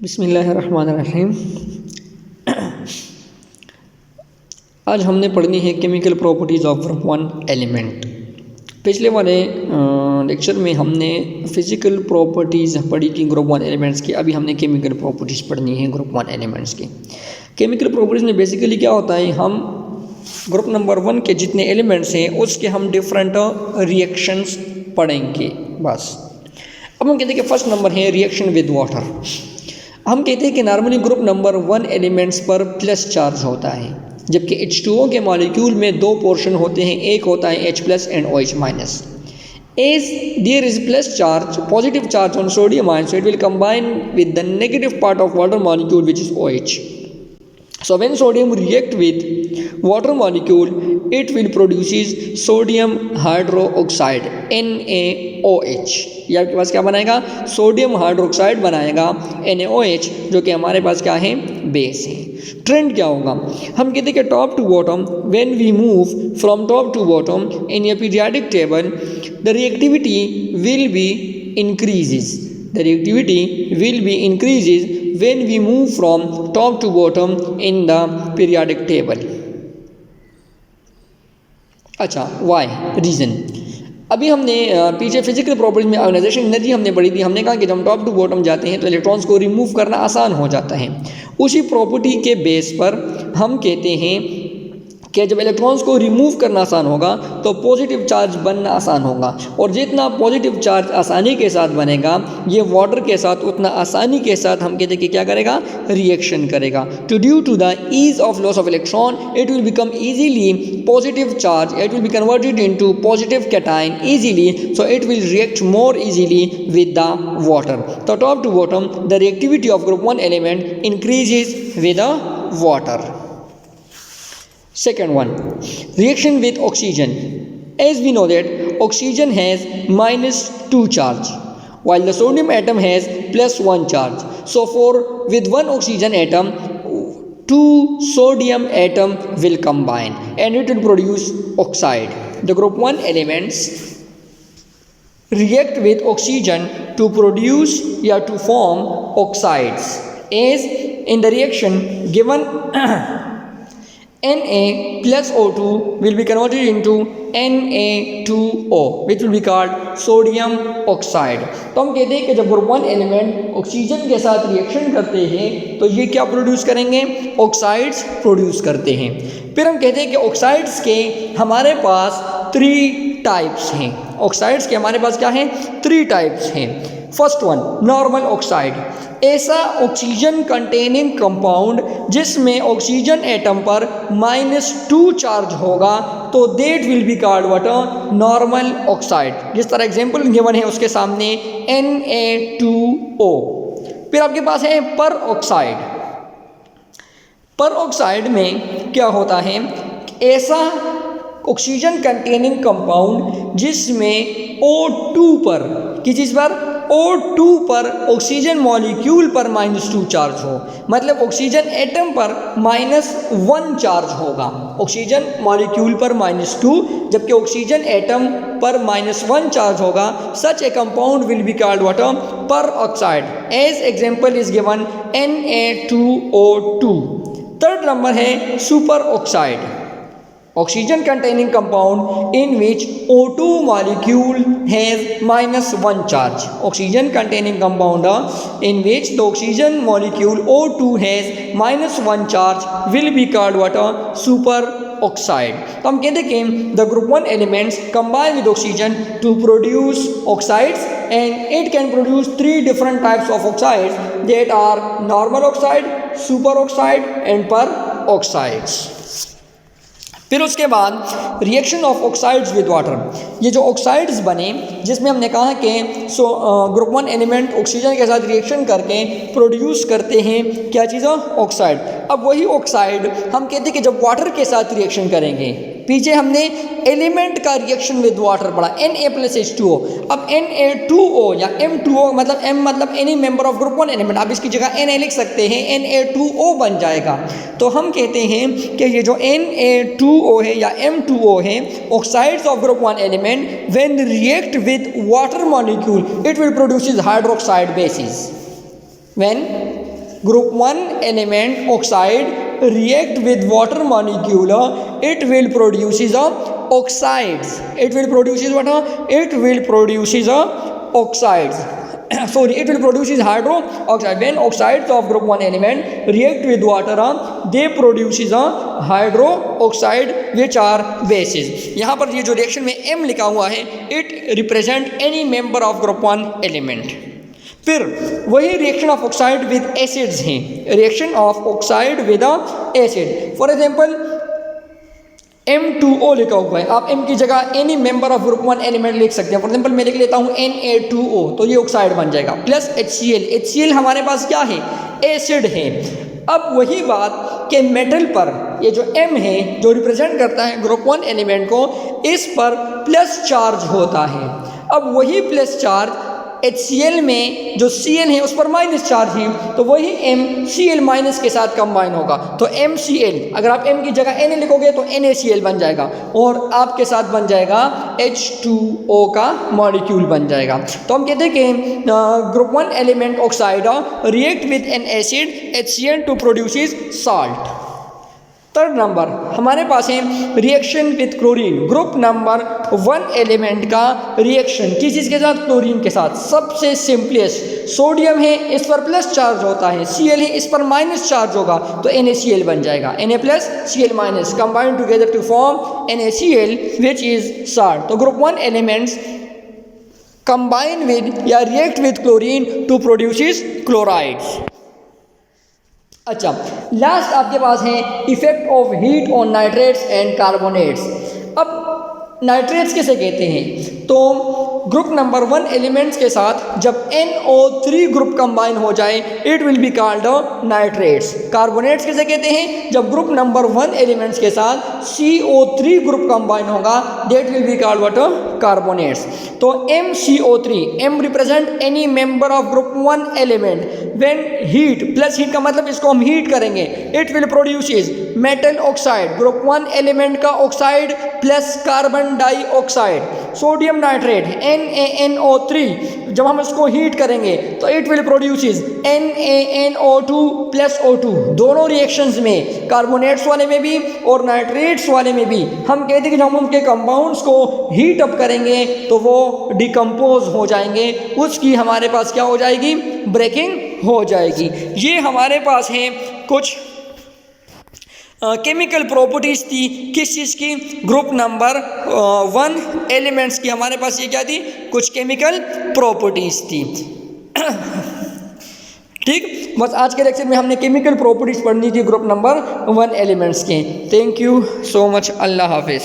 बिस्मिल्लाहिर्रहमानिर्रहीम। आज हमने पढ़नी है chemical properties of group one element. पिछले वाले लेक्चर में हमने फिज़िकल प्रॉपर्टीज़ पढ़ी थी ग्रुप वन एलिमेंट्स की। अभी हमने केमिकल प्रॉपर्टीज़ पढ़नी है ग्रुप वन एलिमेंट्स की। केमिकल प्रॉपर्टीज़ में बेसिकली क्या होता है, हम ग्रुप नंबर वन के जितने एलिमेंट्स हैं उसके हम डिफरेंट रिएक्शंस पढ़ेंगे बस। अब हम कहते हैं कि फर्स्ट नंबर है रिएक्शन विद वाटर। हम कहते हैं कि normally group number one elements पर प्लस चार्ज होता है, जबकि H2O के मॉलिक्यूल में दो पोर्शन होते हैं, एक होता है H plus and OH minus. As there is plus charge, positive charge on sodium ion, so it will combine with the negative part of water molecule which is OH. So when sodium react with water molecule, it will produces sodium hydroxide NaOH। ये आपके पास क्या बनाएगा, sodium hydroxide बनाएगा NaOH, जो कि हमारे पास क्या है, बेस है। ट्रेंड क्या होगा, हम कहते हैं कि top to bottom, when we move from top to bottom in a periodic table, the reactivity will be increases. The reactivity will be increases when we move from top to bottom in the periodic table. अच्छा, why? Reason. अभी हमने पीछे physical properties में ionisation energy हमने पढ़ी थी। हमने कहा कि जब हम टॉप टू बॉटम जाते हैं तो इलेक्ट्रॉन्स को रिमूव करना आसान हो जाता है। उसी प्रॉपर्टी के बेस पर हम कहते हैं कि जब इलेक्ट्रॉन्स को रिमूव करना आसान होगा तो पॉजिटिव चार्ज बनना आसान होगा, और जितना पॉजिटिव चार्ज आसानी के साथ बनेगा ये वाटर के साथ उतना आसानी के साथ हम कहते हैं कि क्या करेगा, रिएक्शन करेगा। तो due to the ease of loss of electron it will become easily positive charge, it will be converted into positive cation easily, so it will react more easily with the water. तो top to bottom the reactivity of group one element increases with the water. Second one, reaction with oxygen. As we know that oxygen has -2 charge, while the sodium atom has +1 charge. So for with one oxygen atom, two sodium atom will combine and it will produce oxide. The group 1 elements react with oxygen to produce to form oxides. As in the reaction given Na plus O2 will be converted into Na2O, which will be called sodium oxide. तो हम कहते हैं कि जब group one element oxygen के साथ reaction करते हैं तो ये क्या प्रोड्यूस करेंगे, ऑक्साइड्स प्रोड्यूस करते हैं। फिर हम कहते हैं कि ऑक्साइड्स के हमारे पास 3 टाइप्स हैं। ऑक्साइड्स के हमारे पास क्या हैं, 3 टाइप्स हैं। फर्स्ट वन, नॉर्मल ऑक्साइड, ऐसा ऑक्सीजन कंटेनिंग कंपाउंड जिसमें ऑक्सीजन एटम पर -2 चार्ज होगा, तो that will be called what, normal oxide. जिस तरह एग्जांपल गिवन है उसके सामने Na2O। फिर आपके पास है पर ऑक्साइड। पर ऑक्साइड में क्या होता है, ऐसा ऑक्सीजन कंटेनिंग कंपाउंड जिसमें O2 पर, किस चीज़ पर, O2 पर ऑक्सीजन मॉलिक्यूल पर -2 चार्ज हो, मतलब ऑक्सीजन एटम पर -1 चार्ज होगा। ऑक्सीजन मॉलिक्यूल पर -2 जबकि ऑक्सीजन एटम पर -1 चार्ज होगा। Such a compound will be called what, peroxide. As example is given Na2O2। Third number है superoxide, oxygen containing compound in which O2 molecule has -1 charge. Oxygen containing compound in which the oxygen molecule O2 has -1 charge will be called what, super oxide. तो हम कहते हैं कि the group 1 elements combine with oxygen to produce oxides, and it can produce 3 different types of oxides that are normal oxide, super oxide and per oxides. फिर उसके बाद reaction of oxides with water. ये जो oxides बने जिसमें हमने कहा कि ग्रुप वन एलिमेंट ऑक्सीजन के साथ रिएक्शन करके प्रोड्यूस करते हैं क्या चीज़, ऑक्साइड। अब वही ऑक्साइड हम कहते हैं कि जब वाटर के साथ रिएक्शन करेंगे, पीछे हमने एलिमेंट का रिएक्शन विद वाटर पढ़ा Na + H2O। अब Na2O या M2O मतलब M मतलब any member of group one element, आप इसकी जगह Na लिख सकते हैं, Na2O बन जाएगा। तो हम कहते हैं कि ये जो Na2O है या M2O है, oxides of group one element when react with water molecule it will produces hydroxide basis. When group 1 element oxide react with water molecule, it will produces a oxides. It will produces what? It will produces a oxides. Sorry, it will produces hydro oxide. When oxides of group 1 element react with water, they produces a hydro oxide which are bases. यहाँ पर ये जो reaction में M लिखा हुआ है, it represent any member of group 1 element. फिर वही reaction of oxide with acids हैं, reaction of oxide with acid. For example M2O लिखा हुआ है, आप M की जगह any member of group 1 element लिख सकते हैं. फॉर एग्जांपल मैं लिख लेता हूँ Na2O, तो ये ऑक्साइड बन जाएगा. प्लस HCl हमारे पास क्या है? एसिड है. अब वही बात कि मेटल पर ये जो M है जो रिप्रेजेंट करता है ग्रुप 1 एलिमेंट को, इस पर प्लस चार्ज होता है. अब वही प्लस चार्ज HCl में जो Cl है उस पर माइनस चार्ज है, तो वही MCl माइनस के साथ कंबाइन होगा. तो MCl, अगर आप M की जगह Na लिखोगे तो NaCl बन जाएगा और आपके साथ बन जाएगा H2O का मॉलिक्यूल बन जाएगा. तो हम कहते हैं कि group 1 element oxide react with an acid HCl to produces salt. Third number हमारे पास है reaction with chlorine. Group number 1 element का रिएक्शन किस चीज़ के साथ? क्लोरीन के साथ. सबसे सिंपलेस्ट, सोडियम है इस पर प्लस चार्ज होता है, Cl है इस पर माइनस चार्ज होगा, तो NaCl बन जाएगा. Na plus Cl minus combine together to form NaCl which is salt. तो ग्रुप 1 एलिमेंट्स कंबाइन विद या react with chlorine to produces chlorides. अच्छा, लास्ट आपके पास है effect of heat on nitrates and carbonates. अब nitrates किसे कहते हैं? तो ग्रुप नंबर 1 एलिमेंट्स के साथ जब NO3 ग्रुप कंबाइन हो जाए, it will be called nitrates. Carbonates किसे कहते हैं? जब ग्रुप नंबर 1 एलिमेंट्स के साथ CO3 ग्रुप कंबाइन होगा, that will be called what? Carbonates. तो MCO3, M represent any member of group 1 element. When heat, plus heat का मतलब इसको हम हीट करेंगे, it will produces metal oxide. Group 1 element का oxide plus carbon dioxide. Sodium nitrate NaNO3, जब हम इसको हीट करेंगे तो it will produces NaNO2 plus O2. दोनों रिएक्शंस में, कार्बोनेट्स वाले में भी और नाइट्रेट्स वाले में भी, हम कहते हैं कि जब हम उनके कंपाउंड्स को हीट अप करेंगे तो वो डिकम्पोज हो जाएंगे, उसकी हमारे पास क्या हो जाएगी? ब्रेकिंग हो जाएगी. ये हमारे पास है कुछ केमिकल प्रॉपर्टीज़ थी. किस चीज़ की? ग्रुप नंबर 1 एलिमेंट्स की हमारे पास ये क्या थी? कुछ केमिकल प्रॉपर्टीज़ थी. ठीक, बस आज के लेक्चर में हमने केमिकल प्रॉपर्टीज़ पढ़नी थी ग्रुप नंबर 1 एलिमेंट्स के. Thank you so much. अल्लाह हाफिज़.